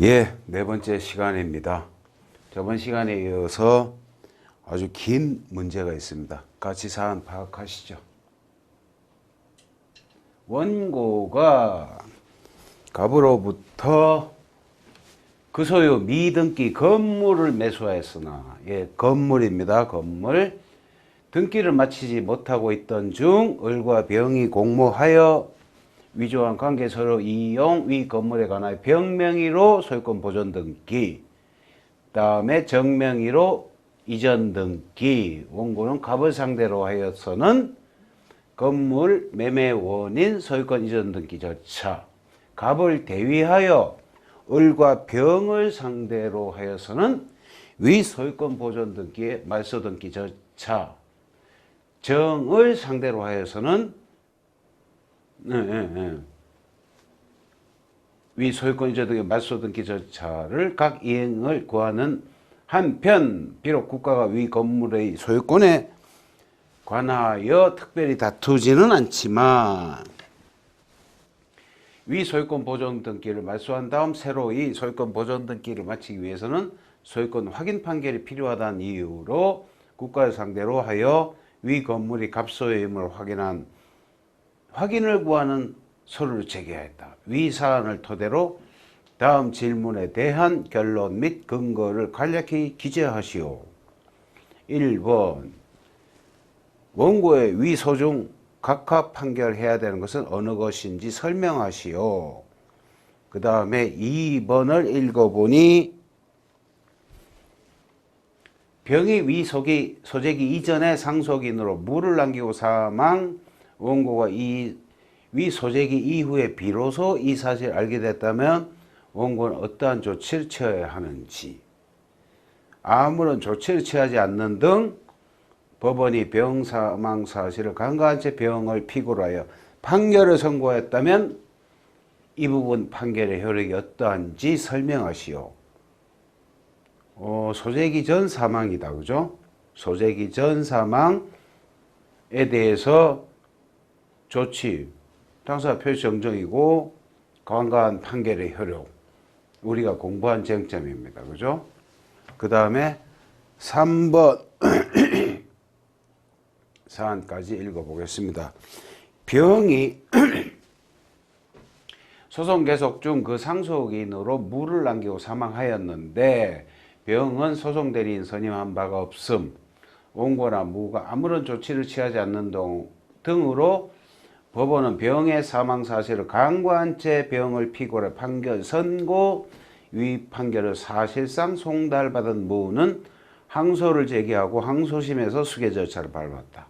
예, 네 번째 시간입니다. 저번 시간에 이어서 아주 긴 문제가 있습니다. 같이 사안 파악하시죠. 원고가 갑으로부터 그 소유 미등기 건물을 매수하였으나, 예, 건물입니다. 건물. 등기를 마치지 못하고 있던 중 을과 병이 공모하여 위조한 관계 서로 이용 위 건물에 관하여 병명의로 소유권 보존 등기, 다음에 정명의로 이전 등기. 원고는 갑을 상대로 하여서는 건물 매매 원인 소유권 이전 등기 절차, 갑을 대위하여 을과 병을 상대로 하여서는 위 소유권 보존 등기의 말소 등기 절차, 정을 상대로 하여서는 위 소유권 이전 등기 말소 등기 절차를 각 이행을 구하는 한편, 비록 국가가 위 건물의 소유권에 관하여 특별히 다투지는 않지만 위 소유권 보존 등기를 말소한 다음 새로 이 소유권 보존 등기를 마치기 위해서는 소유권 확인 판결이 필요하다는 이유로 국가를 상대로 하여 위 건물이 갑소유임을 확인을 구하는 서류를 제기하였다. 위 사안을 토대로 다음 질문에 대한 결론 및 근거를 간략히 기재하시오. 1번, 원고의 위 소중 각하 판결해야 되는 것은 어느 것인지 설명하시오. 그 다음에 2번을 읽어보니 병이 위 소재기 이전에 상속인으로 물을 남기고 사망, 원고가 이 위 소재기 이후에 비로소 이 사실을 알게 됐다면 원고는 어떠한 조치를 취해야 하는지, 아무런 조치를 취하지 않는 등 법원이 병 사망 사실을 간과한 채 병을 피고로 하여 판결을 선고했다면 이 부분 판결의 효력이 어떠한지 설명하시오. 소재기 전 사망이다, 그죠? 소재기 전 사망에 대해서 조치, 당사 표시 정정이고 간과한 판결의 효력, 우리가 공부한 쟁점입니다, 그죠? 그 다음에 3번 사안까지 읽어보겠습니다. 병이 소송 계속 중 그 상속인으로 물을 남기고 사망하였는데 병은 소송 대리인 선임한 바가 없음, 원고나 무가 아무런 조치를 취하지 않는 등으로 법원은 병의 사망 사실을 간과한 채 병을 피고로 판결 선고, 위 판결을 사실상 송달받은 무는 항소를 제기하고 항소심에서 수계 절차를 밟았다.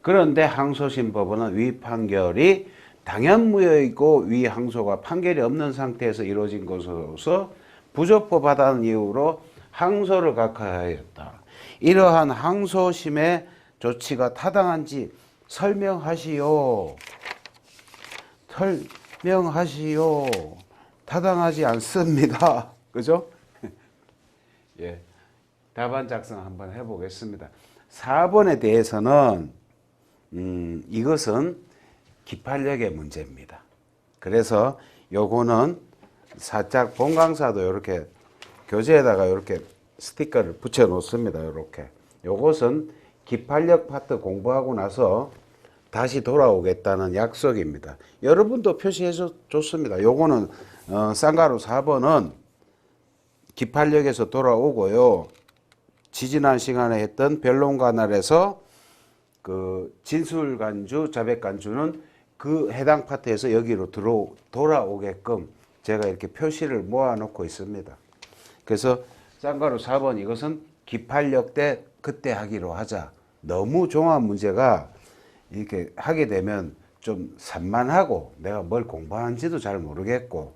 그런데 항소심 법원은 위 판결이 당연무효이고 위 항소가 판결이 없는 상태에서 이루어진 것으로서 부적법하다는 이유로 항소를 각하하였다. 이러한 항소심의 조치가 타당한지 설명하시오. 설명하시오. 타당하지 않습니다. 그죠? 예. 답안 작성 한번 해보겠습니다. 4번에 대해서는 이것은 기판력의 문제입니다. 그래서 요거는 살짝 본강사도 이렇게 교재에다가 이렇게 스티커를 붙여 놓습니다. 이렇게. 요것은 기판력 파트 공부하고 나서 다시 돌아오겠다는 약속입니다. 여러분도 표시해 줬습니다. 요거는 쌍가루 4번은 기판력에서 돌아오고요. 지지난 시간에 했던 변론관할에서 그 진술간주, 자백간주는 그 해당 파트에서 여기로 돌아오게끔 제가 이렇게 표시를 모아놓고 있습니다. 그래서 쌍가루 4번 이것은 기판력 때 그때 하기로 하자. 너무 종합 문제가 이렇게 하게 되면 좀 산만하고 내가 뭘 공부하는지도 잘 모르겠고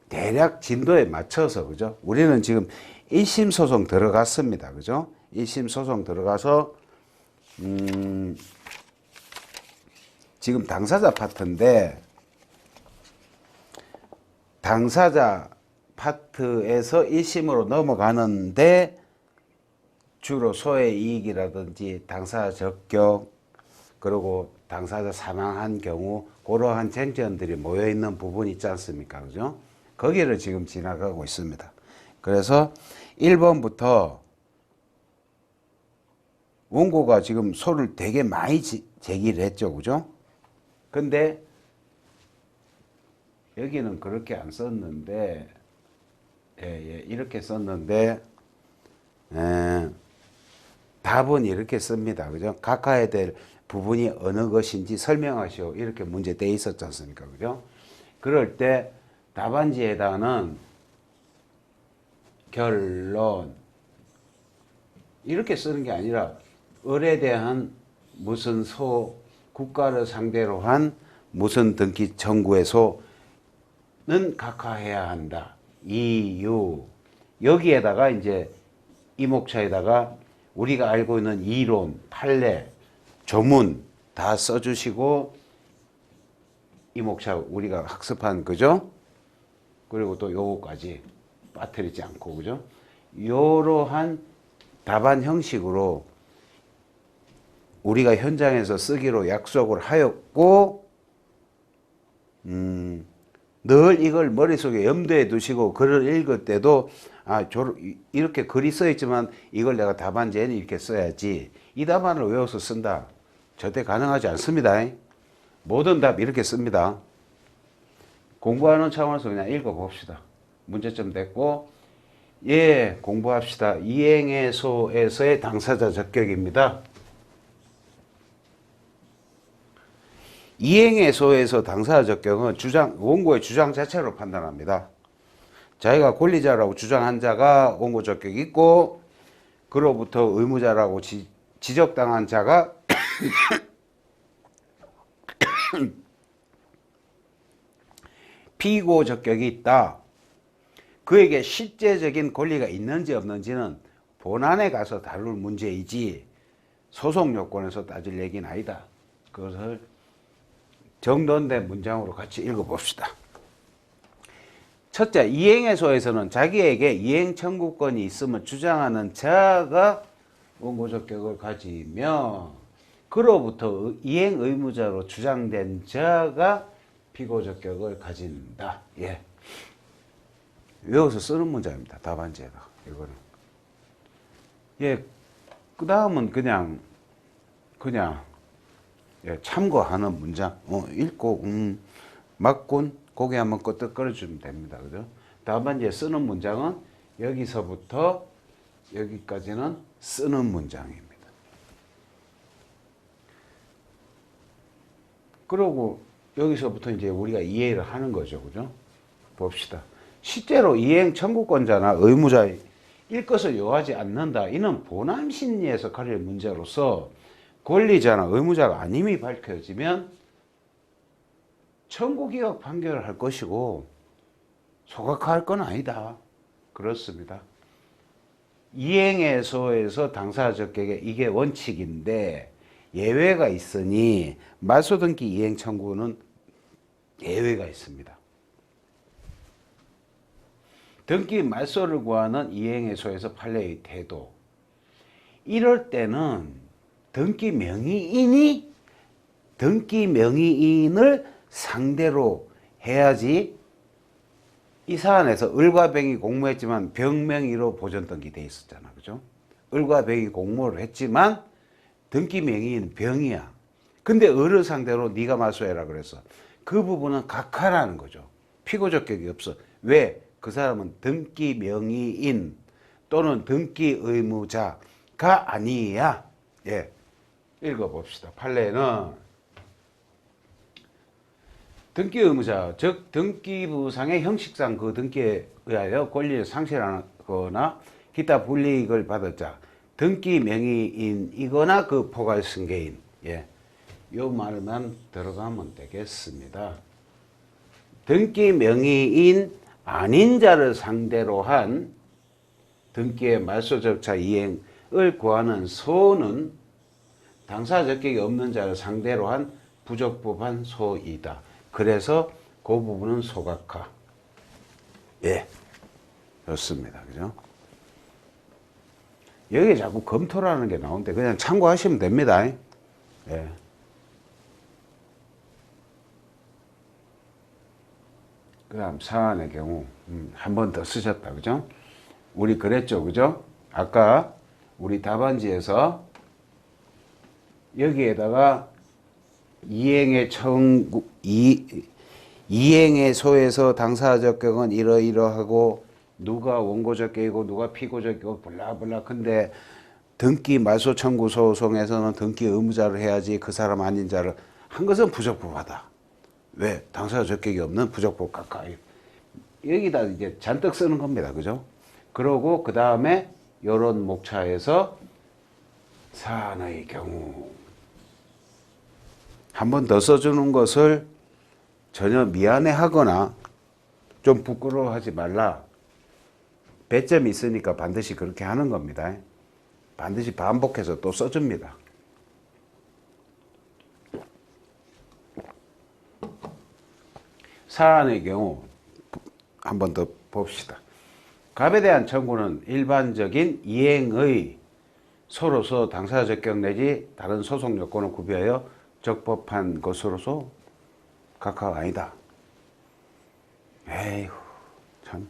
대략 진도에 맞춰서, 그죠? 우리는 지금 1심 소송 들어갔습니다. 그죠? 1심 소송 들어가서 지금 당사자 파트인데 당사자 파트에서 1심으로 넘어가는데 주로 소의 이익이라든지 당사자 적격, 그리고 당사자 사망한 경우 그러한 쟁점들이 모여있는 부분이 있지 않습니까? 그죠? 거기를 지금 지나가고 있습니다. 그래서 1번부터 원고가 지금 소를 되게 많이 제기를 했죠. 그죠? 근데 여기는 그렇게 안 썼는데, 이렇게 썼는데, 답은 이렇게 씁니다. 그죠? 각하해야 될 부분이 어느 것인지 설명하시오. 이렇게 문제 돼 있었지 않습니까? 그죠? 그럴 때 답안지에다는 결론 이렇게 쓰는 게 아니라 을에 대한 무슨 소, 국가를 상대로 한 무슨 등기 청구의 소는 각하해야 한다. 이유. 여기에다가 이제 이목차에다가 우리가 알고 있는 이론, 판례, 조문 다 써주시고 이목차 우리가 학습한 그죠? 그리고 또 요거까지 빠뜨리지 않고 그죠? 이러한 답안 형식으로 우리가 현장에서 쓰기로 약속을 하였고 늘 이걸 머릿속에 염두에 두시고 글을 읽을 때도 이렇게 글이 써 있지만 이걸 내가 답안지에는 이렇게 써야지 이 답안을 외워서 쓴다. 절대 가능하지 않습니다. 모든 답 이렇게 씁니다. 공부하는 차원에서 그냥 읽어봅시다. 문제점 됐고 공부합시다. 이행해소에서의 당사자 적격입니다. 이행해소에서 당사자 적격은 원고의 주장 자체로 판단합니다. 자기가 권리자라고 주장한 자가 원고 적격이 있고 그로부터 의무자라고 지적당한 자가 피고 적격이 있다. 그에게 실제적인 권리가 있는지 없는지는 본안에 가서 다룰 문제이지 소송 요건에서 따질 얘기는 아니다. 그것을 정돈된 문장으로 같이 읽어봅시다. 첫째, 이행해소에서는 자기에게 이행 청구권이 있음을 주장하는 자가 원고 적격을 가지며 그로부터 이행 의무자로 주장된 자가 피고 적격을 가진다. 외워서 쓰는 문장입니다. 답안지에다. 이거는. 그 다음은 그냥 참고하는 문장. 읽고, 맞군. 고개 한번 끄덕거려주면 됩니다. 그죠? 답안지에 쓰는 문장은 여기서부터 여기까지는 쓰는 문장입니다. 그리고 여기서부터 이제 우리가 이해를 하는 거죠. 그죠? 봅시다. 실제로 이행 청구권자나 의무자 일 것을 요하지 않는다. 이는 본안 심리에서 가릴 문제로서 권리자나 의무자가 아님이 밝혀지면 청구기각 판결을 할 것이고 소각할 건 아니다. 그렇습니다. 이행해소에서 당사자 적격에 이게 원칙인데 예외가 있으니 말소등기 이행 청구는 예외가 있습니다. 등기 말소를 구하는 이행해소에서 판례의 태도. 이럴 때는 등기 명의인을 상대로 해야지. 이 사안에서 을과 병이 공모했지만 병명의로 보존 등기돼 있었잖아. 그죠? 을과 병이 공모를 했지만 등기 명의인 병이야. 근데 을을 상대로 네가 말소해라 그랬어. 그 부분은 각하라는 거죠. 피고 적격이 없어. 왜? 그 사람은 등기 명의인 또는 등기 의무자가 아니야. 읽어봅시다. 판례는 등기 의무자, 즉 등기부상의 형식상 그 등기에 의하여 권리를 상실하거나 기타 불이익을 받을 자, 등기 명의인이거나 그 포괄 승계인. 요 말만 들어가면 되겠습니다. 등기 명의인 아닌 자를 상대로 한 등기의 말소 절차 이행을 구하는 소는 당사자 적격이 없는 자를 상대로 한 부적법한 소이다. 그래서 그 부분은 소각화. 좋습니다. 그죠? 여기 자꾸 검토라는 게 나오는데 그냥 참고하시면 됩니다. 그 다음 사안의 경우 한 번 더 쓰셨다. 그죠? 우리 그랬죠. 그죠? 아까 우리 답안지에서 여기에다가 이행의 이행의 소에서 당사 적격은 이러이러하고 누가 원고 적격이고 누가 피고 적격이고 블라블라. 근데 등기 말소 청구 소송에서는 등기 의무자를 해야지 그 사람 아닌 자를 한 것은 부적법하다. 왜? 당사 적격이 없는 부적법 가까이. 여기다 이제 잔뜩 쓰는 겁니다. 그죠? 그러고 그 다음에 요런 목차에서 사안의 경우 한 번 더 써주는 것을 전혀 미안해하거나 좀 부끄러워하지 말라. 배점이 있으니까 반드시 그렇게 하는 겁니다. 반드시 반복해서 또 써줍니다. 사안의 경우 한 번 더 봅시다. 갑에 대한 청구는 일반적인 이행의 소로서 당사 적격 내지 다른 소송 요건을 구비하여 적법한 것으로서 각하가 아니다. 에이구 참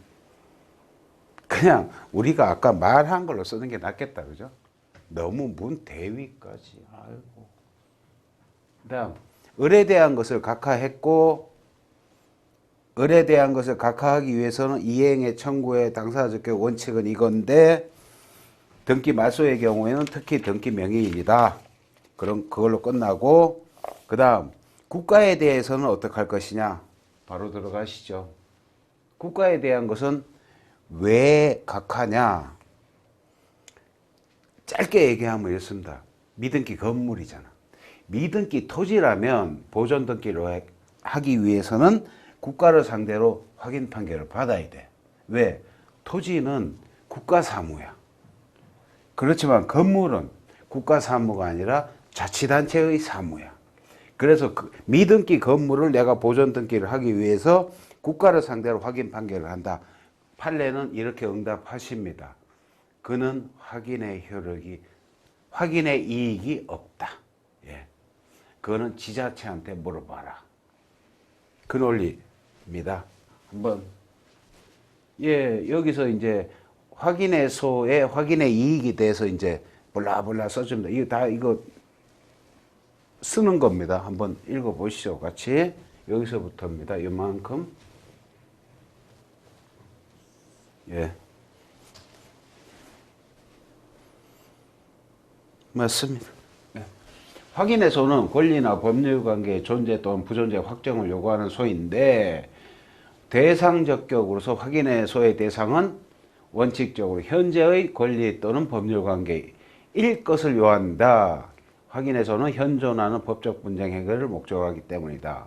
그냥 우리가 아까 말한 걸로 쓰는 게 낫겠다. 그죠? 너무 문 대위까지. 아이고. 그다음 을에 대한 것을 각하했고 을에 대한 것을 각하하기 위해서는 이행의 청구의 당사 적격 원칙은 이건데 등기 말소의 경우에는 특히 등기 명의인이다. 그럼 그걸로 끝나고 그 다음 국가에 대해서는 어떻게 할 것이냐. 바로 들어가시죠. 국가에 대한 것은 왜 각하냐. 짧게 얘기하면 이렇습니다. 미등기 건물이잖아. 미등기 토지라면 보존 등기를 하기 위해서는 국가를 상대로 확인 판결을 받아야 돼. 왜? 토지는 국가 사무야. 그렇지만 건물은 국가 사무가 아니라 자치단체의 사무야. 그래서 그 미등기 건물을 내가 보존 등기를 하기 위해서 국가를 상대로 확인 판결을 한다. 판례는 이렇게 응답하십니다. 그는 확인의 효력이, 확인의 이익이 없다. 예. 그거는 지자체한테 물어봐라. 그 논리입니다. 한번, 예, 여기서 이제 확인의 소에 확인의 이익이 돼서 이제 블라블라 써줍니다. 이거 다 이거 쓰는 겁니다. 한번 읽어보시죠. 같이. 여기서부터입니다. 이만큼. 예. 맞습니다. 예. 확인의 소는 권리나 법률 관계의 존재 또는 부존재 확정을 요구하는 소인데 대상 적격으로서 확인의 소의 대상은 원칙적으로 현재의 권리 또는 법률 관계일 것을 요한다. 확인의 소는 현존하는 법적 분쟁 해결을 목적으로 하기 때문이다.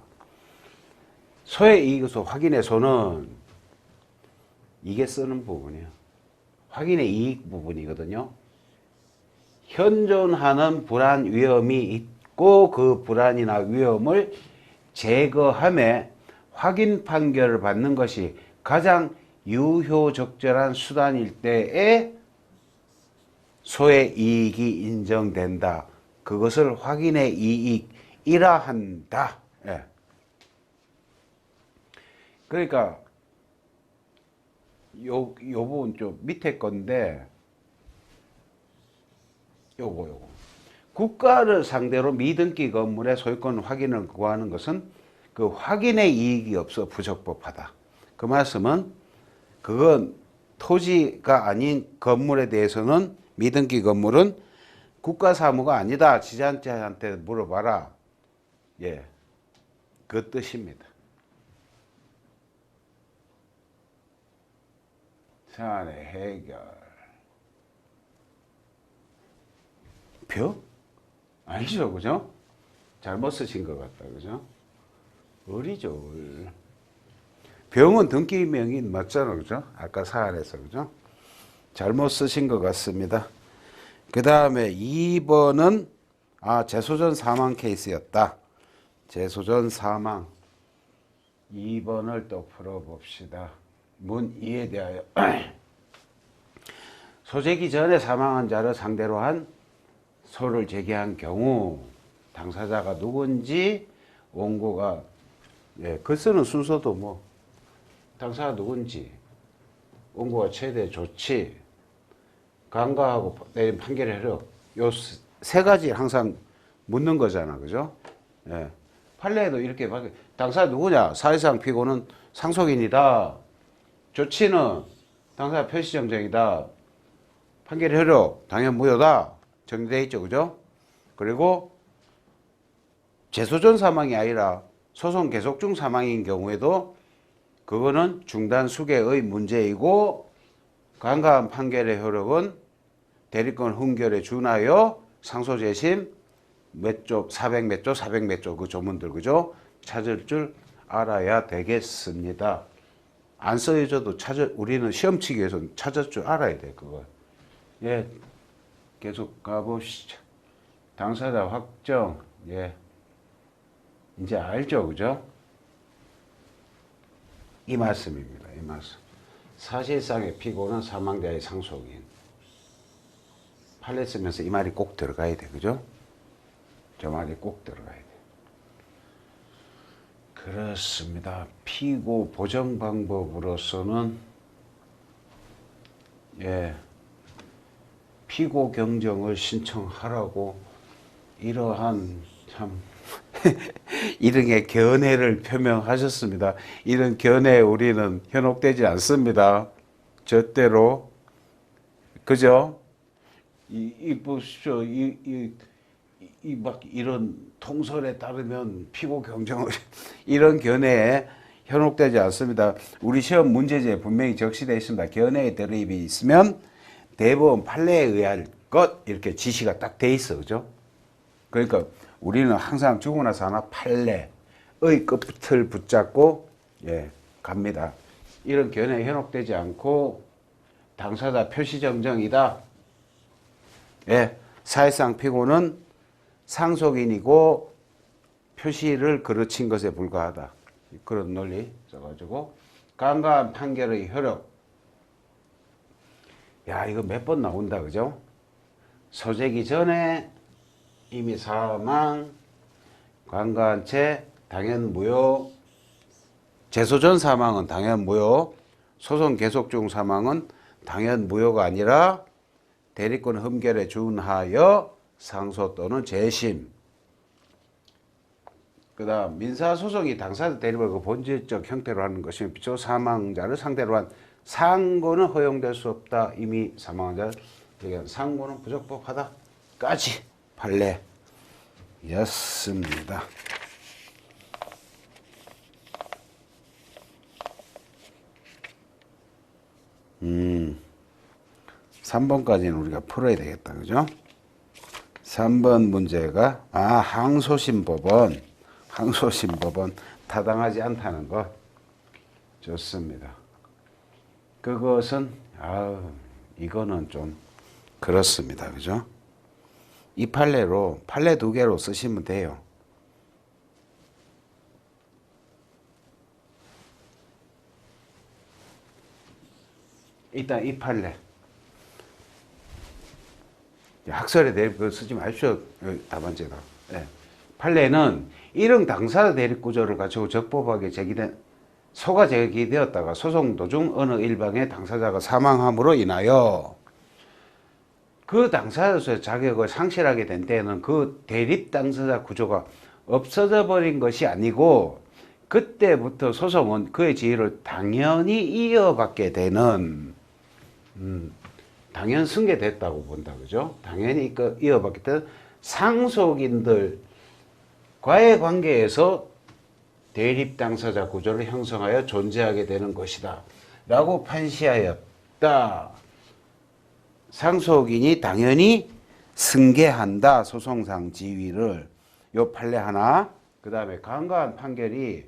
소의 이익에서 확인의 소는 이게 쓰는 부분이에요. 확인의 이익 부분이거든요. 현존하는 불안 위험이 있고 그 불안이나 위험을 제거함에 확인 판결을 받는 것이 가장 유효적절한 수단일 때에 소의 이익이 인정된다. 그것을 확인의 이익이라 한다. 예. 그러니까 요 부분 좀 밑에 건데 요거 국가를 상대로 미등기 건물의 소유권 확인을 구하는 것은 그 확인의 이익이 없어 부적법하다. 그 말씀은 그건 토지가 아닌 건물에 대해서는 미등기 건물은 국가 사무가 아니다. 지자체한테 물어봐라. 예, 그 뜻입니다. 사안의 해결. 벼? 아니죠, 그죠? 잘못 쓰신 것 같다, 그죠? 을이죠, 을. 병은 등기 명인 맞잖아, 그죠? 아까 사안에서, 그죠? 잘못 쓰신 것 같습니다. 그 다음에 2번은, 재소전 사망 케이스였다. 재소전 사망. 2번을 또 풀어봅시다. 문 2에 대하여. 소재기 전에 사망한 자를 상대로 한 소를 제기한 경우, 당사자가 누군지 원고가, 예, 글 쓰는 순서도 뭐, 당사가 누군지, 원고가 최대 조치, 간과하고 내린 판결의 효력, 요 세 가지 항상 묻는 거잖아, 그죠? 예. 판례에도 이렇게 당사 누구냐? 사회상 피고는 상속인이다. 조치는 당사 표시정정이다. 판결의 효력 당연 무효다. 정리되어 있죠, 그죠? 그리고 재소전 사망이 아니라 소송 계속 중 사망인 경우에도 그거는 중단 수계의 문제이고 간과한 판결의 효력은 대리권 흥결에 준하여 상소 재심 몇 조, 400 몇 조, 400 몇 조 그 조문들 그죠? 찾을 줄 알아야 되겠습니다. 안 써져도 우리는 시험 치기 위해서는 찾을 줄 알아야 돼 그거. 예, 계속 가보시죠. 당사자 확정. 예, 이제 알죠, 그죠? 이 말씀입니다. 이 말씀. 사실상의 피고는 사망자의 상속인. 판례 쓰면서 이 말이 꼭 들어가야 돼, 그죠? 저 말이 꼭 들어가야 돼. 그렇습니다. 피고 보정 방법으로서는 예, 피고 경정을 신청하라고 이러한 참 이른의 견해를 표명하셨습니다. 이런 견해에 우리는 현혹되지 않습니다. 절대로. 그죠? 보십시오. 막 이런 통설에 따르면 피고 경정을 이런 견해에 현혹되지 않습니다. 우리 시험 문제지에 분명히 적시되어 있습니다. 견해의 대립이 있으면 대법원 판례에 의할 것 이렇게 지시가 딱 돼 있어, 그죠? 그러니까 우리는 항상 죽고 나서 하나 판례의 끝을 붙잡고 예 갑니다. 이런 견해에 현혹되지 않고 당사자 표시정정이다. 예, 사실상 피고는 상속인이고 표시를 거르친 것에 불과하다. 그런 논리 써가지고 간과한 판결의 효력. 야, 이거 몇 번 나온다, 그죠? 소재기 전에 이미 사망, 간과한 채 당연 무효, 재소전 사망은 당연 무효, 소송 계속 중 사망은 당연 무효가 아니라 대리권 흠결에 준하여 상소 또는 재심. 그 다음 민사소송이 당사자 대립을 그 본질적 형태로 하는 것이면 비록 사망자를 상대로 한 상고는 허용될 수 없다. 이미 사망한 자를 얘기한 상고는 부적법하다까지 판례였습니다. 3번까지는 우리가 풀어야 되겠다. 그죠? 3번 문제가 항소심법원 타당하지 않다는 것. 좋습니다. 그것은 이거는 좀 그렇습니다. 그죠? 이 판례로 판례 2개로 쓰시면 돼요. 일단 이 판례 학설에 대해 쓰지 마십시오. 답안제가. 네. 판례는 이런 당사자 대립 구조를 가지고 적법하게 소가 제기되었다가 소송 도중 어느 일방의 당사자가 사망함으로 인하여 그 당사자로서의 자격을 상실하게 된 때에는 그 대립 당사자 구조가 없어져 버린 것이 아니고 그때부터 소송은 그의 지위를 당연히 이어받게 되는 당연 승계됐다고 본다. 그죠? 당연히 이어받게 되는 상속인들과의 관계에서 대립 당사자 구조를 형성하여 존재하게 되는 것이다. 라고 판시하였다. 상속인이 당연히 승계한다. 소송상 지위를. 요 판례 하나. 그 다음에 간과한 판결이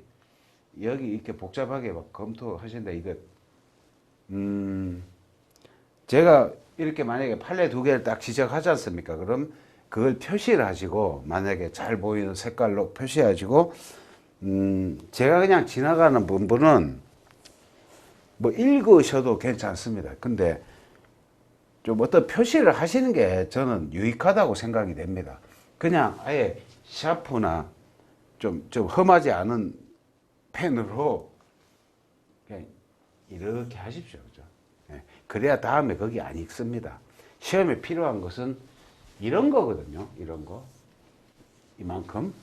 여기 이렇게 복잡하게 막 검토하신다. 이거 제가 이렇게 만약에 판례 2개를 딱 지적하지 않습니까? 그럼 그걸 표시를 하시고 만약에 잘 보이는 색깔로 표시하시고 제가 그냥 지나가는 부분은 뭐 읽으셔도 괜찮습니다. 근데 좀 어떤 표시를 하시는 게 저는 유익하다고 생각이 됩니다. 그냥 아예 샤프나 좀 험하지 않은 펜으로 그냥 이렇게 하십시오. 그죠? 예. 그래야 다음에 거기 안 읽습니다. 시험에 필요한 것은 이런 거거든요. 이런 거. 이만큼.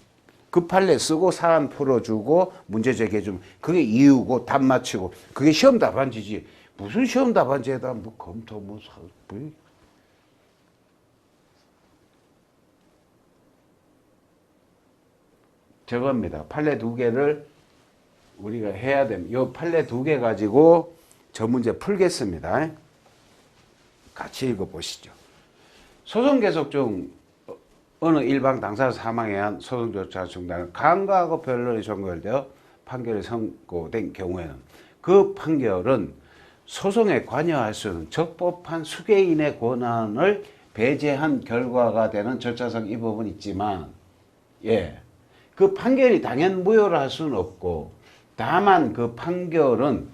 그 판례 쓰고 사안 풀어주고 문제 제기해주면 그게 이유고 답 맞히고 그게 시험 답안지지. 무슨 시험 답안지에다 뭐 검토 뭐 저겁니다. 판례 2개를 우리가 해야 됩니다. 이 판례 2개 가지고 저 문제 풀겠습니다. 같이 읽어보시죠. 소송 계속 중 어느 일방 당사자 사망에 의한 소송 절차 중단은 간과하고 변론이 종결되어 판결이 선고된 경우에는 그 판결은 소송에 관여할 수 있는 적법한 수개인의 권한을 배제한 결과가 되는 절차상 위법은 있지만, 그 판결이 당연 무효를 할 수는 없고, 다만 그 판결은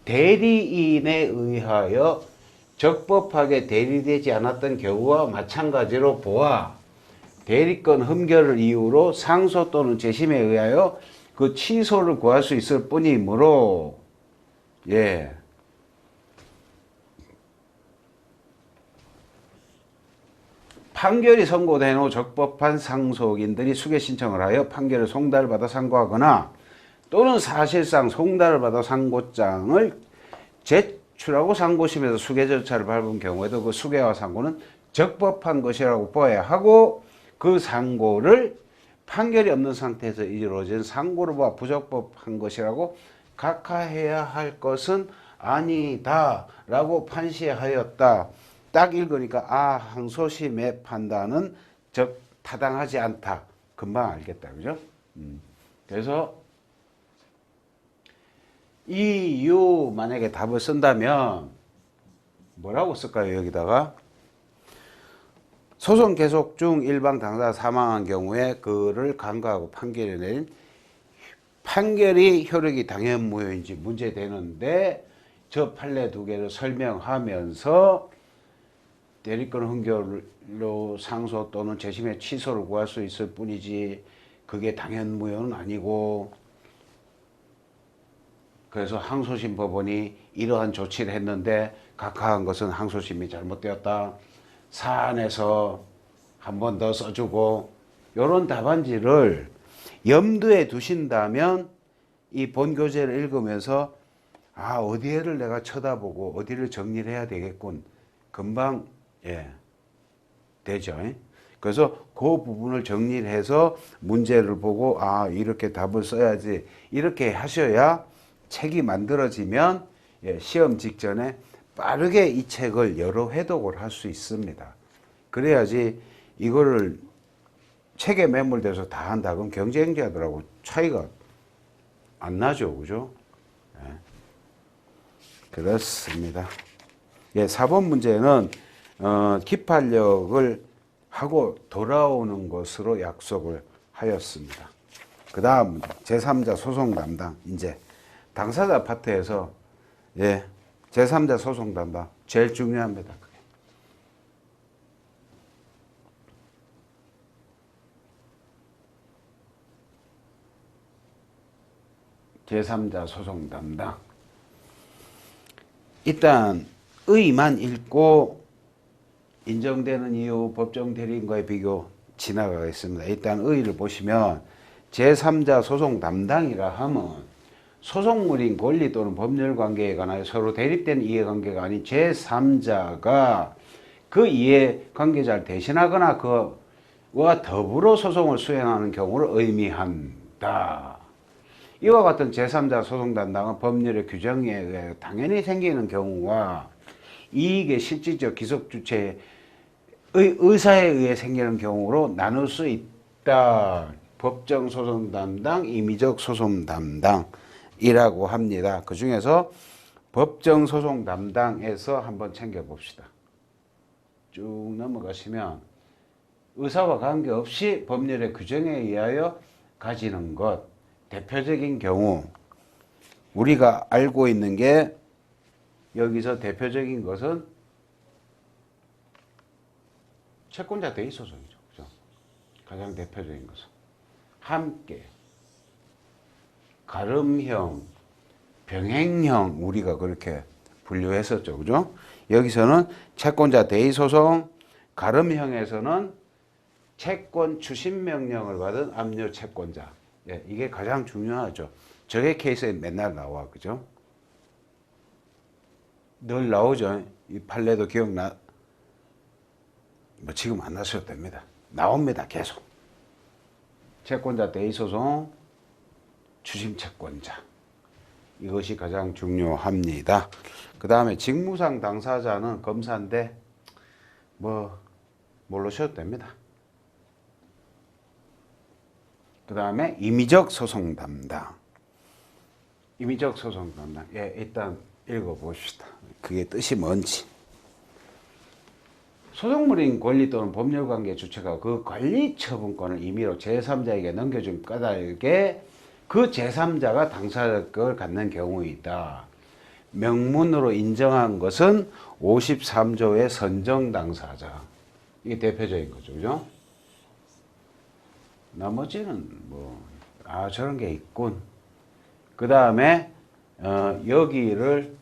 대리인에 의하여 적법하게 대리되지 않았던 경우와 마찬가지로 보아 대리권 흠결을 이유로 상소 또는 재심에 의하여 그 취소를 구할 수 있을 뿐이므로, 판결이 선고된 후 적법한 상속인들이 수개 신청을 하여 판결을 송달을 받아 상고하거나 또는 사실상 송달을 받아 상고장을 제출하고 상고심에서 수개 절차를 밟은 경우에도 그 수개와 상고는 적법한 것이라고 보아야 하고, 그 상고를 판결이 없는 상태에서 이루어진 상고를 보아 부적법한 것이라고 각하해야 할 것은 아니다 라고 판시하였다. 딱 읽으니까 항소심의 판단은 타당하지 않다. 금방 알겠다. 그죠? 그래서 이유 만약에 답을 쓴다면 뭐라고 쓸까요? 여기다가 소송 계속 중 일방 당사자 사망한 경우에 그를 간과하고 판결을 내린 판결이 효력이 당연 무효인지 문제되는데 저 판례 2개를 설명하면서 대리권 흥결로 상소 또는 재심의 취소를 구할 수 있을 뿐이지 그게 당연 무효는 아니고, 그래서 항소심 법원이 이러한 조치를 했는데 각하한 것은 항소심이 잘못되었다. 사안에서 한 번 더 써주고, 이런 답안지를 염두에 두신다면 이 본교재를 읽으면서 어디를 내가 쳐다보고 어디를 정리를 해야 되겠군. 금방 되죠. 그래서 그 부분을 정리를 해서 문제를 보고 이렇게 답을 써야지 이렇게 하셔야 책이 만들어지면 시험 직전에 빠르게 이 책을 여러 회독을 할 수 있습니다. 그래야지 이거를 책에 매몰돼서 다 한다 그럼 경쟁자들하고 차이가 안 나죠. 그죠? 그렇습니다. 4번 문제는 기판력을 하고 돌아오는 것으로 약속을 하였습니다. 그 다음 제3자 소송 담당, 이제 당사자 파트에서 제3자 소송 담당 제일 중요합니다. 제3자 소송 담당. 일단 의만 읽고 인정되는 이유, 법정 대리인과의 비교 지나가겠습니다. 일단 의를 보시면 제3자 소송 담당이라 하면 소송물인 권리 또는 법률 관계에 관하여 서로 대립된 이해관계가 아닌 제3자가 그 이해관계자를 대신하거나 그와 더불어 소송을 수행하는 경우를 의미한다. 이와 같은 제3자 소송 담당은 법률의 규정에 의해 당연히 생기는 경우와 이익의 실질적 기속 주체의 의사에 의해 생기는 경우로 나눌 수 있다. 법정 소송 담당, 임의적 소송 담당이라고 합니다. 그 중에서 법정 소송 담당에서 한번 챙겨봅시다. 쭉 넘어가시면 의사와 관계없이 법률의 규정에 의하여 가지는 것, 대표적인 경우 우리가 알고 있는 게 여기서 대표적인 것은 채권자 대의 소송이죠. 그죠? 가장 대표적인 것은 함께, 가름형, 병행형 우리가 그렇게 분류했었죠. 그죠? 여기서는 채권자 대의 소송, 가름형에서는 채권 추심 명령을 받은 압류 채권자. 예, 이게 가장 중요하죠. 저게 케이스에 맨날 나와. 그죠? 늘 나오죠. 이 판례도 기억나. 뭐 지금 안 나셔도 됩니다. 나옵니다. 계속. 채권자 대의 소송, 추심 채권자. 이것이 가장 중요합니다. 그 다음에 직무상 당사자는 검사인데 뭐 모르셔도 됩니다. 그 다음에 임의적 소송 담당. 임의적 소송 담당. 예, 일단 읽어봅시다. 그게 뜻이 뭔지. 소송물인 권리 또는 법률관계 주체가 그 관리 처분권을 임의로 제3자에게 넘겨준 까닭에 그 제3자가 당사자격을 갖는 경우이다. 명문으로 인정한 것은 53조의 선정 당사자. 이게 대표적인 거죠. 그죠? 나머지는 저런 게 있군. 그 다음에 여기를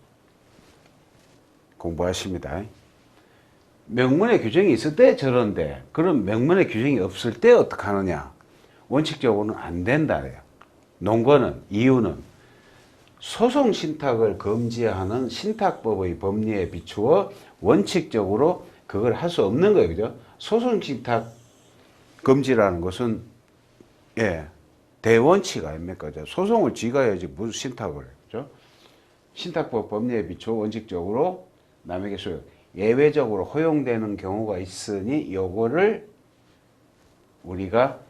공부하십니다. 명문의 규정이 있을 때 저런데, 그럼 명문의 규정이 없을 때 어떻게 하느냐? 원칙적으로는 안 된다래요. 논거는, 이유는 소송 신탁을 금지하는 신탁법의 법리에 비추어 원칙적으로 그걸 할 수 없는 거예요. 그죠? 소송 신탁 금지라는 것은, 예, 대원칙 아닙니까? 소송을 쥐가 해야지 무슨 신탁을, 그죠? 신탁법 법리에 비추어 원칙적으로 남에게 예외적으로 허용되는 경우가 있으니 요거를 우리가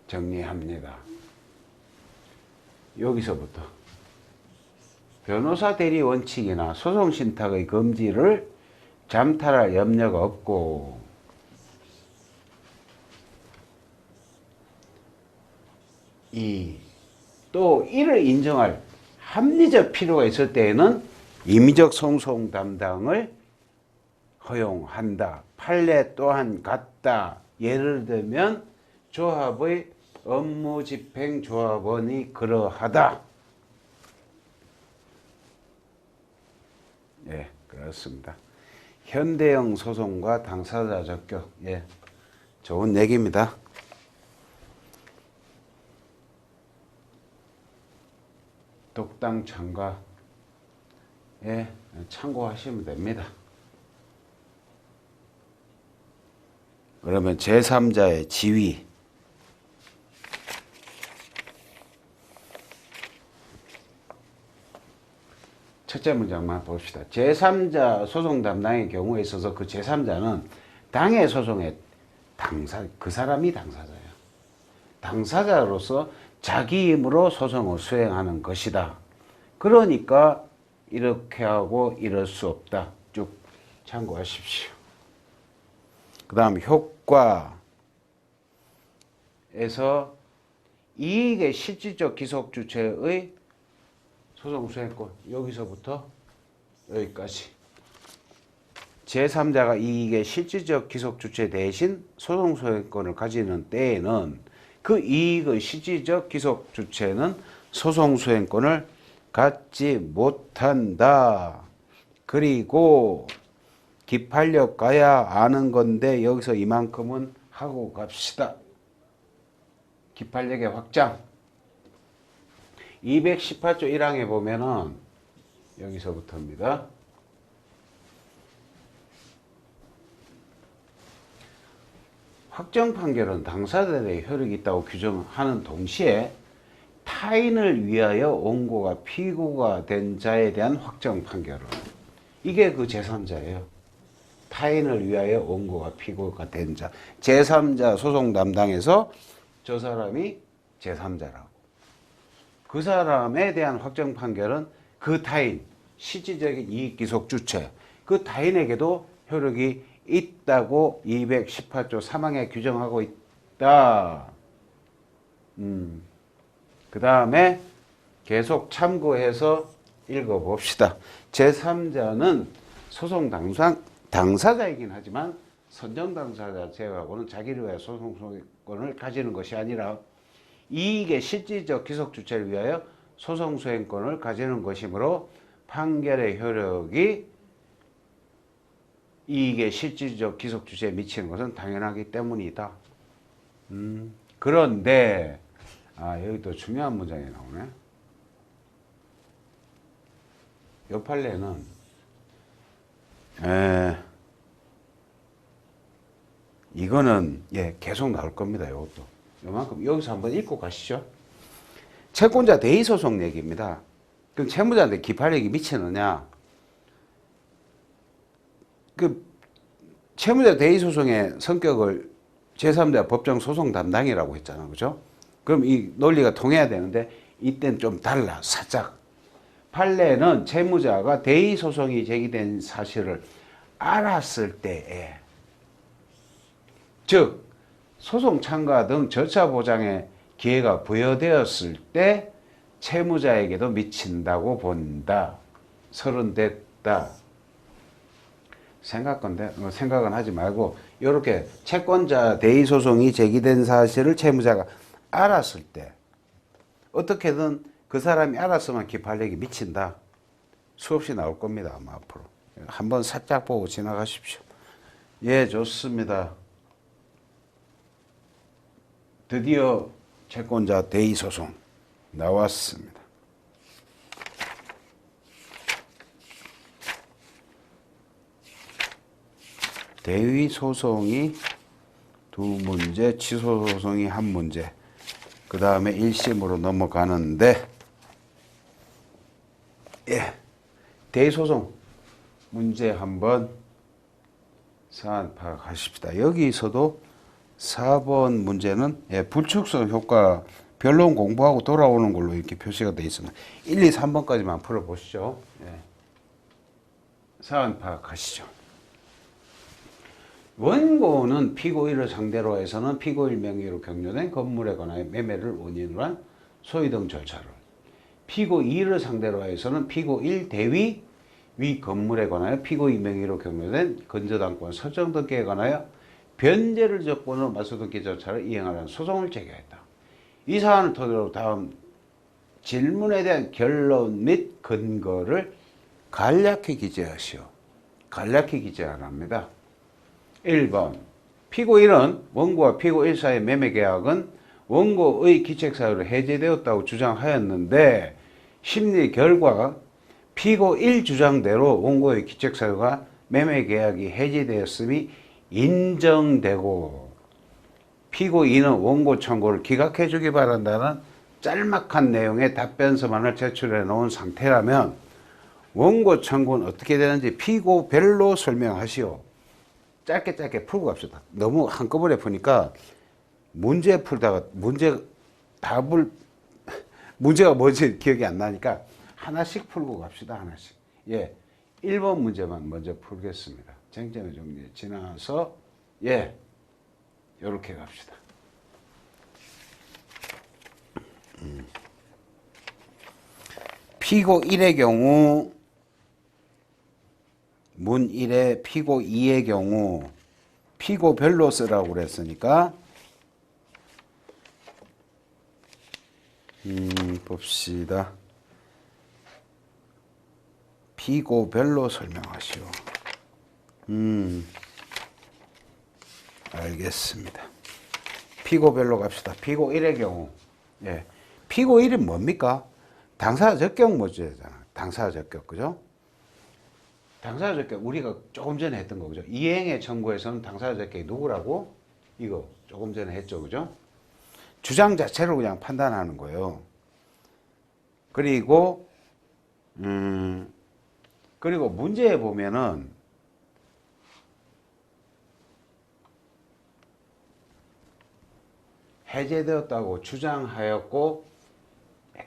정리합니다. 여기서부터 변호사 대리 원칙이나 소송 신탁의 금지를 잠탈할 염려가 없고 또 이를 인정할 합리적 필요가 있을 때에는 임의적 소송 담당을 허용한다. 판례 또한 같다. 예를 들면 조합의 업무집행조합원이 그러하다. 예, 그렇습니다. 현대형 소송과 당사자 적격. 예, 좋은 얘기입니다. 독당 참가에 참고하시면 됩니다. 그러면 제3자의 지위. 첫째 문장만 봅시다. 제3자 소송 담당의 경우에 있어서 그 제3자는 당해 소송의 그 사람이 당사자예요. 당사자로서 자기 힘으로 소송을 수행하는 것이다. 그러니까 이렇게 하고 이럴 수 없다. 쭉 참고하십시오. 그 다음 효과에서 이익의 실질적 기속 주체의 소송 수행권. 여기서부터 여기까지. 제3자가 이익의 실질적 기속 주체 대신 소송 수행권을 가지는 때에는 그 이익의 실질적 기속 주체는 소송 수행권을 갖지 못한다. 그리고 기판력 가야 아는 건데 여기서 이만큼은 하고 갑시다. 기판력의 확장. 218조 1항에 보면은 여기서부터입니다. 확정 판결은 당사자들의 효력이 있다고 규정하는 동시에 타인을 위하여 원고가 피고가 된 자에 대한 확정 판결은 이게 그 제3자예요. 타인을 위하여 원고가 피고가 된 자. 제3자 소송 담당에서 저 사람이 제3자라고. 그 사람에 대한 확정 판결은 그 타인, 실질적인 이익 기속 주체, 그 타인에게도 효력이 있다고 218조 3항에 규정하고 있다. 그 다음에 계속 참고해서 읽어봅시다. 제3자는 소송 당사자이긴 하지만 선정 당사자 제외하고는 자기를 위하여 소송권을 가지는 것이 아니라 이익의 실질적 기속 주체를 위하여 소송 수행권을 가지는 것이므로 판결의 효력이 이익의 실질적 기속 주체에 미치는 것은 당연하기 때문이다. 그런데 여기 또 중요한 문장이 나오네. 요 판례는 이거는 계속 나올 겁니다. 이것도 요만큼 여기서 한번 읽고 가시죠. 채권자 대의 소송 얘기입니다. 그럼 채무자한테 기판력이 미치느냐? 그 채무자 대의 소송의 성격을 제3자 법정 소송 담당이라고 했잖아, 그죠? 그럼 이 논리가 통해야 되는데 이때는 좀 달라, 살짝. 판례는 채무자가 대의 소송이 제기된 사실을 알았을 때에, 즉 소송 참가 등 절차 보장의 기회가 부여되었을 때 채무자에게도 미친다고 본다. 서른됐다. 생각은 하지 말고 이렇게 채권자 대의 소송이 제기된 사실을 채무자가 알았을 때 어떻게든 그 사람이 알았으면 기판력이 미친다. 수없이 나올 겁니다. 아마 앞으로. 한번 살짝 보고 지나가십시오. 예, 좋습니다. 드디어 채권자 대의 소송 나왔습니다. 대의 소송이 2문제, 취소 소송이 1문제, 그 다음에 1심으로 넘어가는데, 대의 소송 문제 한번 사안 파악하십시다. 여기서도 4번 문제는 불축성 효과 변론 공부하고 돌아오는 걸로 이렇게 표시가 되어 있습니다. 1, 2, 3번까지만 풀어보시죠. 사안 파악하시죠. 원고는 피고 1을 상대로 해서는 피고 1 명의로 격려된 건물에 관하여 매매를 원인으로 한 소위 등 절차를, 피고 2를 상대로 해서는 피고 1 대위 위 건물에 관하여 피고 2 명의로 격려된 건저당권 설정 등기에 관하여 변제를 조건으로 맞서 등기 절차를 이행하라는 소송을 제기했다. 이 사안을 토대로 다음 질문에 대한 결론 및 근거를 간략히 기재하시오. 간략히 기재하랍니다. 1번 피고 1은 원고와 피고 1 사이의 매매계약은 원고의 기책사유로 해제되었다고 주장하였는데 심리 결과 피고 1 주장대로 원고의 기책사유가 매매계약이 해제되었음이 인정되고 피고 2는 원고 청구를 기각해 주기 바란다는 짤막한 내용의 답변서만을 제출해 놓은 상태라면 원고 청구는 어떻게 되는지 피고별로 설명하시오. 짧게 풀고 갑시다. 너무 한꺼번에 푸니까 문제 풀다가 문제가 뭔지 기억이 안 나니까 하나씩 풀고 갑시다. 하나씩. 1번 문제만 먼저 풀겠습니다. 쟁점의 정리에 지나서 이렇게 갑시다. 피고 1의 경우 문 1에 피고 2의 경우 피고별로 쓰라고 그랬으니까 봅시다. 피고별로 설명하시오. 알겠습니다. 피고별로 갑시다. 피고 1의 경우 피고 1은 뭡니까? 당사자 적격 문제잖아. 당사자 적격, 그죠? 당사자 적격 우리가 조금 전에 했던 거, 그죠? 이행의 청구에서는 당사자 적격이 누구라고? 이거 조금 전에 했죠, 그죠? 주장 자체로 그냥 판단하는 거예요. 그리고 문제에 보면은 해제되었다고 주장하였고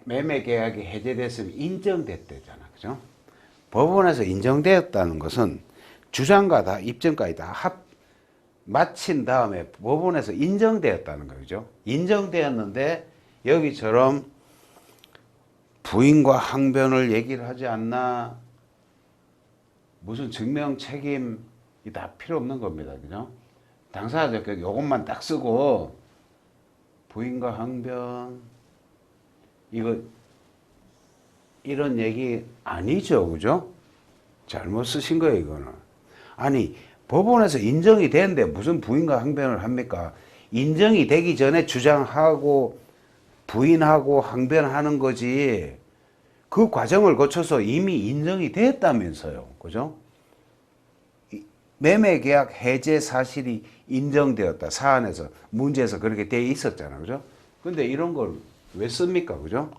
매매 계약이 해제됐으면 인정됐대잖아, 그죠? 법원에서 인정되었다는 것은 주장과 다 입증까지 다 마친 다음에 법원에서 인정되었다는 거죠. 인정되었는데 여기처럼 부인과 항변을 얘기를 하지 않나, 무슨 증명 책임이 다 필요 없는 겁니다, 그죠? 당사자 적격 요것만 딱 쓰고 부인과 항변 이거 이런 얘기 아니죠. 그죠? 잘못 쓰신 거예요, 이거는. 아니, 법원에서 인정이 되는데 무슨 부인과 항변을 합니까? 인정이 되기 전에 주장하고 부인하고 항변하는 거지. 그 과정을 거쳐서 이미 인정이 됐다면서요. 그죠? 매매계약 해제 사실이 인정되었다. 사안에서, 문제에서 그렇게 돼 있었잖아. 그죠? 근데 이런 걸 왜 씁니까? 그죠?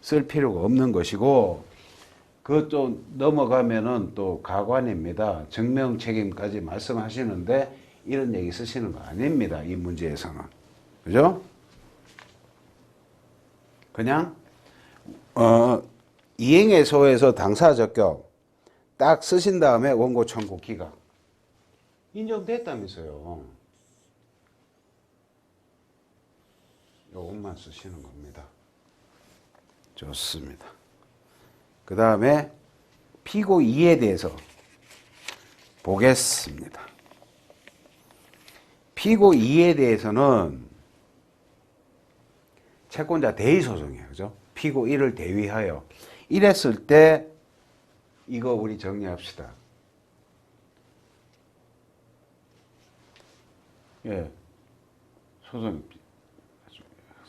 쓸 필요가 없는 것이고, 그것도 넘어가면은 또 가관입니다. 증명 책임까지 말씀하시는데 이런 얘기 쓰시는 거 아닙니다. 이 문제에서는. 그죠? 그냥 이행해소에서 당사 적격 딱 쓰신 다음에 원고 청구 기각 인정됐다면서요. 요것만 쓰시는 겁니다. 좋습니다. 그 다음에 피고 2에 대해서 보겠습니다. 피고 2에 대해서는 채권자 대의 소송이에요. 그죠? 피고 1을 대위하여 이랬을 때 이거 우리 정리합시다. 예. 소송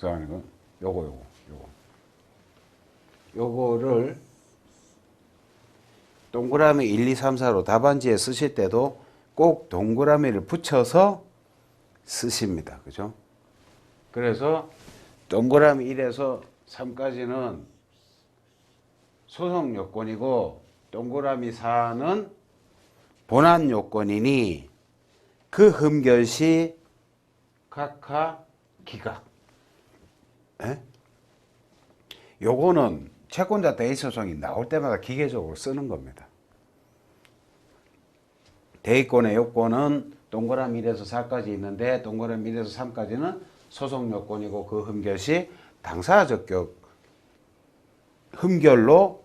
작성하는 건 요거를 동그라미 1, 2, 3, 4로 답안지에 쓰실 때도 꼭 동그라미를 붙여서 쓰십니다. 그죠? 그래서 동그라미 1에서 3까지는 소송 요건이고 동그라미 4는 본안 요건이니 그 흠결 시 각하 기각. 에? 요거는 채권자 대의 소송이 나올 때마다 기계적으로 쓰는 겁니다. 대의권의 요건은 동그라미 1에서 4까지 있는데 동그라미 1에서 3까지는 소송 요건이고 그 흠결 시 당사 적격 흠결로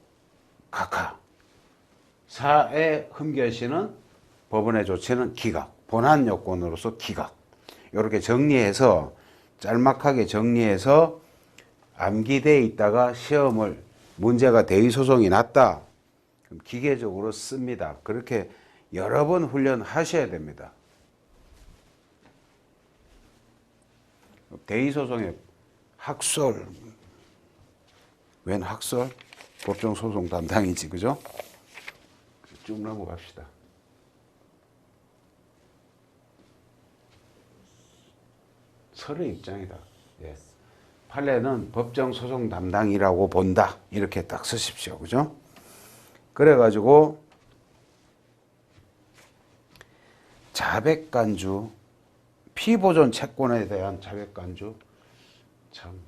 각하. 4의 흠결 시는 법원의 조치는 기각. 본안 요건으로서 기각. 이렇게 정리해서 짤막하게 정리해서 암기되어 있다가 시험을 문제가 대의 소송이 났다. 그럼 기계적으로 씁니다. 그렇게 여러 번 훈련하셔야 됩니다. 대의 소송의 학설, 웬 학설? 법정 소송 담당이지, 그죠? 쭉 넘어갑시다. 서로의 입장이다. 예. 판례는 법정 소송 담당이라고 본다. 이렇게 딱 쓰십시오. 그죠? 그래가지고 자백간주, 피보존 채권에 대한 자백간주 참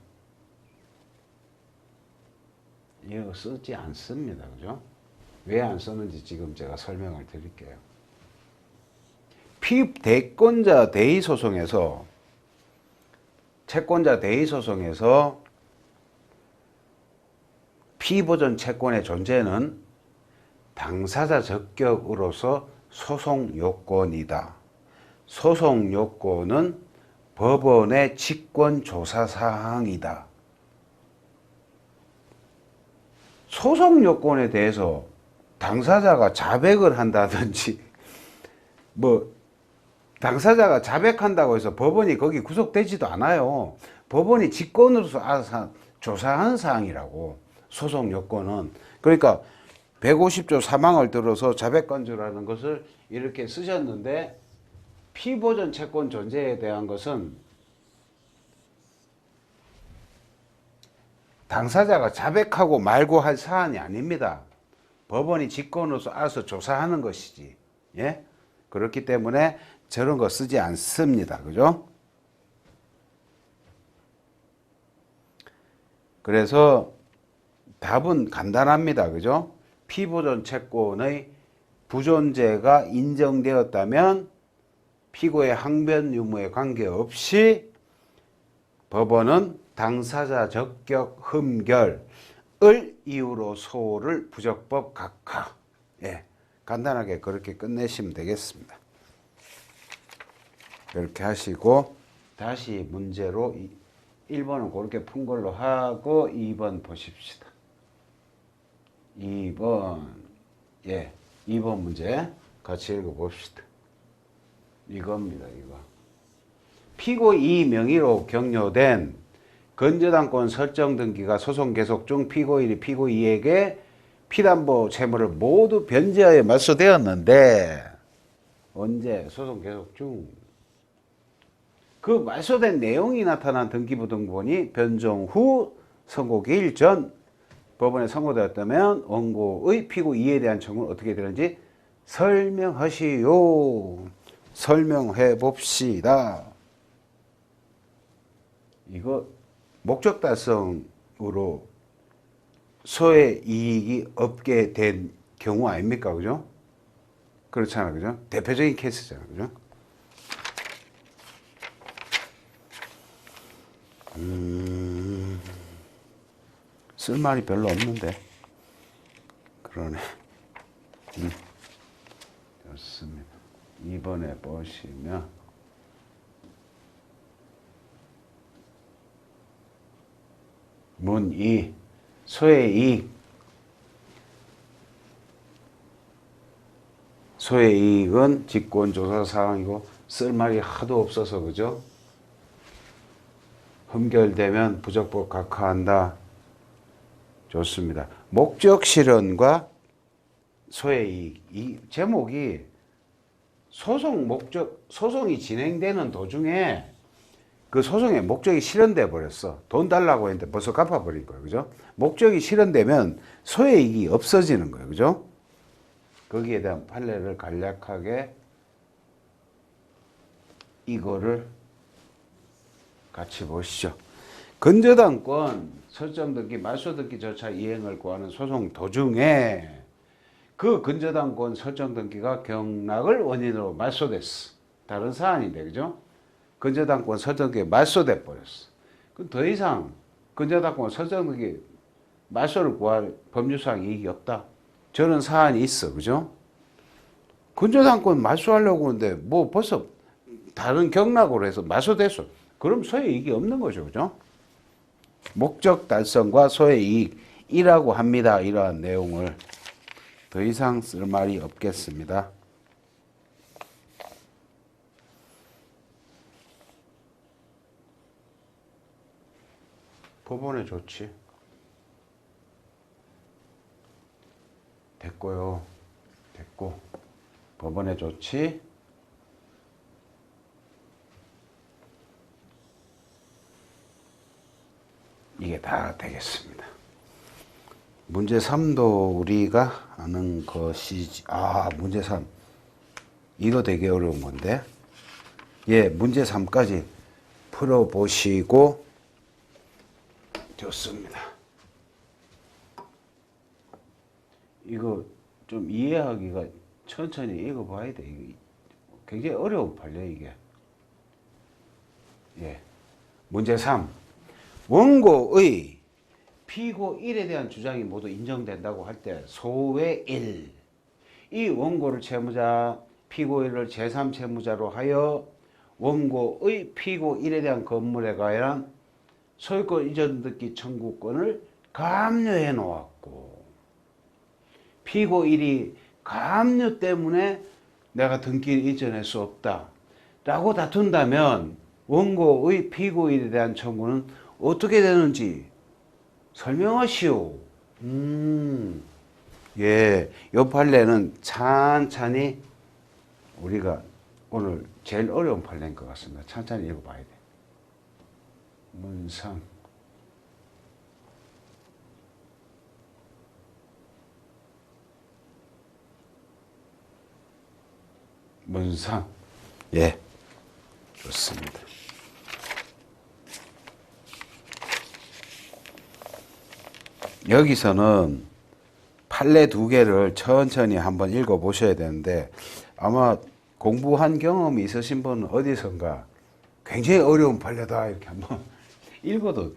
이거 쓰지 않습니다. 그죠? 왜 안 썼는지 지금 제가 설명을 드릴게요. 피대권자 대의소송에서 채권자 대의소송에서 피보존 채권의 존재는 당사자 적격으로서 소송 요건이다. 소송 요건은 법원의 직권 조사 사항이다. 소송 요건에 대해서 당사자가 자백을 한다든지 뭐 당사자가 자백한다고 해서 법원이 거기 구속되지도 않아요. 법원이 직권으로서 알아서 조사한 사항이라고 소송 요건은. 그러니까 150조 3항을 들어서 자백간주라는 것을 이렇게 쓰셨는데 피보존 채권 존재에 대한 것은 당사자가 자백하고 말고 할 사안이 아닙니다. 법원이 직권으로서 알아서 조사하는 것이지. 예? 그렇기 때문에 저런 거 쓰지 않습니다. 그죠? 그래서 답은 간단합니다. 그죠? 피보존 채권의 부존재가 인정되었다면 피고의 항변 유무에 관계없이 법원은 당사자 적격 흠결을 이유로 소를 부적법 각하. 예, 간단하게 그렇게 끝내시면 되겠습니다. 이렇게 하시고 다시 문제로 1번은 그렇게 푼 걸로 하고 2번 보십시다. 2번. 예. 2번 문제 같이 읽어봅시다. 이겁니다. 이거. 피고이 명의로 격려된 건저당권 설정 등기가 소송 계속 중 피고인이 피고이에게 피담보 채무를 모두 변제하여 말소되었는데 언제? 소송 계속 중. 그 말소된 내용이 나타난 등기부등본이 변종 후 선고 기일 전 법원에 선고되었다면 원고의 피고 이에 대한 청구는 어떻게 되는지 설명하시오. 설명해 봅시다. 이거 목적 달성으로 소의 이익이 없게 된 경우 아닙니까? 그죠? 그렇잖아. 그죠? 대표적인 케이스잖아. 그죠? 쓸 말이 별로 없는데. 그러네. 좋습니다. 2번에 보시면 문 2. 소의 이익. 소의 이익은 직권조사 사항이고 쓸 말이 하도 없어서 그죠? 흠결되면 부적법 각하한다. 좋습니다. 목적 실현과 소의 이익. 이 제목이 소송이 진행되는 도중에 그 소송의 목적이 실현돼 버렸어. 돈 달라고 했는데 벌써 갚아버린 거예요. 그죠? 목적이 실현되면 소의 이익이 없어지는 거예요. 그죠? 거기에 대한 판례를 간략하게 이거를 같이 보시죠. 건저당권 설정 등기, 말소 등기 절차 이행을 구하는 소송 도중에 그 건저당권 설정 등기가 경락을 원인으로 말소됐어. 다른 사안인데, 그죠? 건저당권 설정 등기 말소돼 버렸어. 그럼 더 이상 건저당권 설정 등기 말소를 구할 법률상 이익이 없다. 저런 사안이 있어, 그죠? 건저당권 말소하려고 하는데 뭐 벌써 다른 경락으로 해서 말소됐어. 그럼 소의 이익이 없는 거죠, 그죠? 목적 달성과 소의 이익이라고 합니다. 이러한 내용을 더 이상 쓸 말이 없겠습니다. 법원에 좋지. 됐고요. 됐고. 법원에 좋지. 이게 다 되겠습니다. 문제 3도 우리가 아는 것이지. 문제 3. 이거 되게 어려운 건데. 예, 문제 3까지 풀어보시고 좋습니다. 이거 좀 이해하기가 천천히 읽어봐야 돼. 이게 굉장히 어려운 판례 이게. 예. 문제 3. 원고의 피고 1에 대한 주장이 모두 인정된다고 할 때 소외 1. 이 원고를 채무자, 피고 1을 제3채무자로 하여 원고의 피고 1에 대한 건물에 관한 소유권 이전 등기 청구권을 감료해 놓았고 피고 1이 감료 때문에 내가 등기를 이전할 수 없다 라고 다툰다면 원고의 피고 1에 대한 청구는 어떻게 되는지 설명하시오. 예, 요 판례는 찬찬히 우리가 오늘 제일 어려운 판례인 것 같습니다. 찬찬히 읽어봐야 돼. 문상. 문상. 예, 좋습니다. 여기서는 판례 두 개를 천천히 한번 읽어 보셔야 되는데 아마 공부한 경험이 있으신 분은 어디선가 굉장히 어려운 판례다 이렇게 한번 읽어도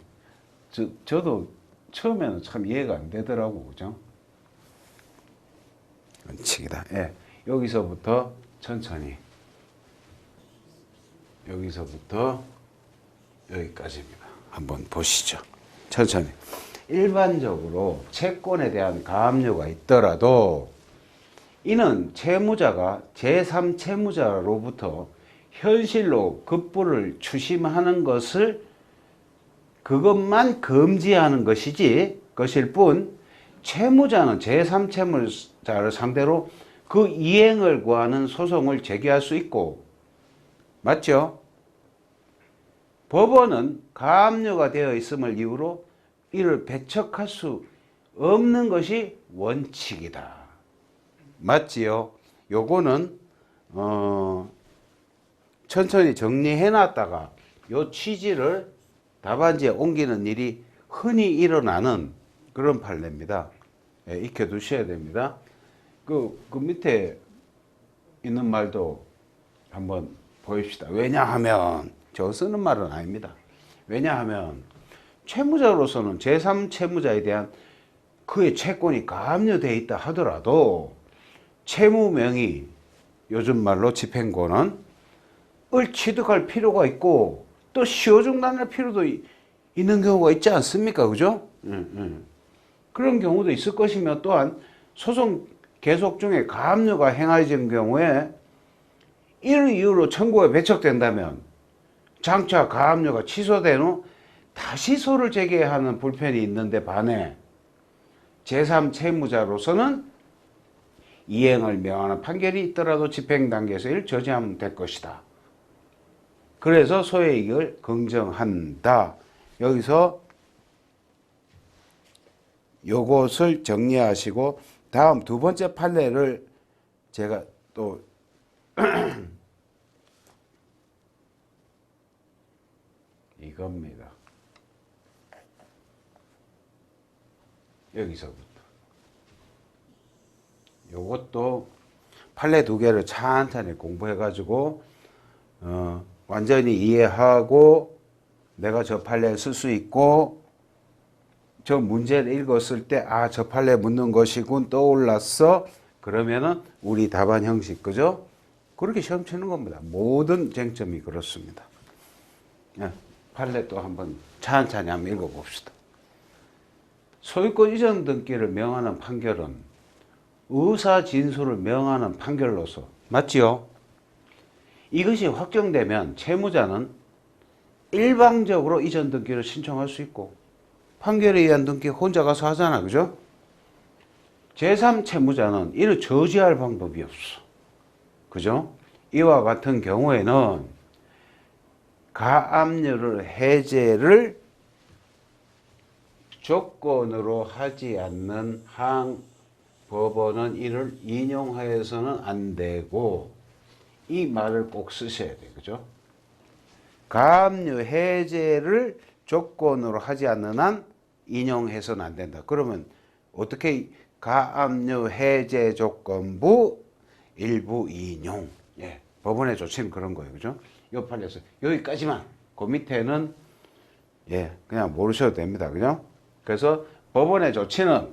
저도 처음에는 참 이해가 안 되더라고. 그죠? 원칙이다. 예. 여기서부터 천천히 여기서부터 여기까지입니다. 한번 보시죠. 천천히. 일반적으로 채권에 대한 가압류가 있더라도 이는 채무자가 제3채무자로부터 현실로 급부를 추심하는 그것만 금지하는 것일 뿐 채무자는 제3채무자를 상대로 그 이행을 구하는 소송을 제기할 수 있고, 맞죠? 법원은 가압류가 되어 있음을 이유로 이를 배척할 수 없는 것이 원칙이다. 맞지요? 요거는 천천히 정리해놨다가 요 취지를 답안지에 옮기는 일이 흔히 일어나는 그런 판례입니다. 예, 익혀두셔야 됩니다. 그 밑에 있는 말도 한번 보입시다. 왜냐하면, 저 쓰는 말은 아닙니다. 왜냐하면 채무자로서는 제3채무자에 대한 그의 채권이 가압류되어 있다 하더라도 채무명의, 요즘 말로 집행권은 을 취득할 필요가 있고 또 시효중단할 필요도 있는 경우가 있지 않습니까? 그죠? 그런 경우도 있을 것이며, 또한 소송 계속 중에 가압류가 행해진 경우에 이를 이유로 청구가 배척된다면 장차 가압류가 취소된 후 다시 소를 제기해야 하는 불편이 있는데 반해 제3채무자로서는 이행을 명하는 판결이 있더라도 집행 단계에서 이를 저지하면 될 것이다. 그래서 소액이익을 긍정한다. 여기서 요것을 정리하시고 다음 두 번째 판례를 제가 또 이겁니다. 여기서부터 요것도 판례 두 개를 찬찬히 공부해 가지고 완전히 이해하고 내가 저 판례를 쓸 수 있고 저 문제를 읽었을 때 저 판례 묻는 것이군 떠올랐어. 그러면은 우리 답안 형식, 그죠? 그렇게 시험 치는 겁니다. 모든 쟁점이 그렇습니다. 판례 또 한번 찬찬히 한번 읽어봅시다. 소유권 이전 등기를 명하는 판결은 의사 진술을 명하는 판결로서, 맞지요? 이것이 확정되면 채무자는 일방적으로 이전 등기를 신청할 수 있고 판결에 의한 등기 혼자 가서 하잖아, 그죠? 제3채무자는 이를 저지할 방법이 없어, 그죠? 이와 같은 경우에는 가압류를 해제를 조건으로 하지 않는 한 법원은 이를 인용하여서는 안 되고, 이 말을 꼭 쓰셔야 돼요, 그죠? 가압류 해제를 조건으로 하지 않는 한 인용해서는 안 된다. 그러면 어떻게 가압류 해제 조건부 일부 인용. 예, 법원의 조치는 그런 거예요, 그죠? 요 판례에서 여기까지만. 그 밑에는 그냥 모르셔도 됩니다, 그죠? 그래서 법원의 조치는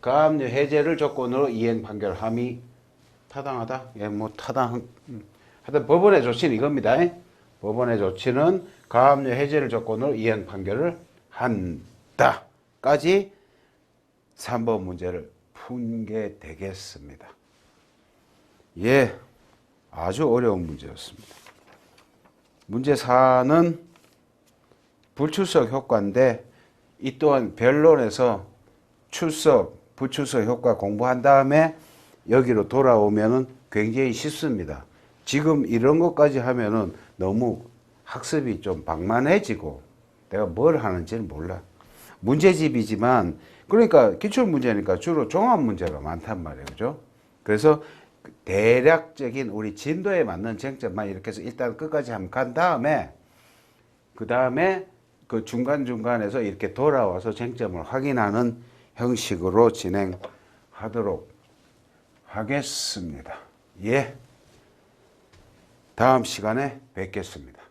가압류 해제를 조건으로 이행 판결 함이 타당하다. 하여튼 법원의 조치는 이겁니다. 법원의 조치는 가압류 해제를 조건으로 이행 판결을 한다까지 3번 문제를 푼게 되겠습니다. 예, 아주 어려운 문제였습니다. 문제 4는 불출석 효과인데, 이 또한 변론에서 출석, 불출석 효과 공부한 다음에 여기로 돌아오면은 굉장히 쉽습니다. 지금 이런 것까지 하면은 너무 학습이 좀 방만해지고 내가 뭘 하는지는 몰라. 문제집이지만, 그러니까 기출문제니까 주로 종합문제가 많단 말이에요, 그죠? 그래서 대략적인 우리 진도에 맞는 쟁점만 이렇게 해서 일단 끝까지 한번 간 다음에, 그 다음에 그 중간중간에서 이렇게 돌아와서 쟁점을 확인하는 형식으로 진행하도록 하겠습니다. 예. 다음 시간에 뵙겠습니다.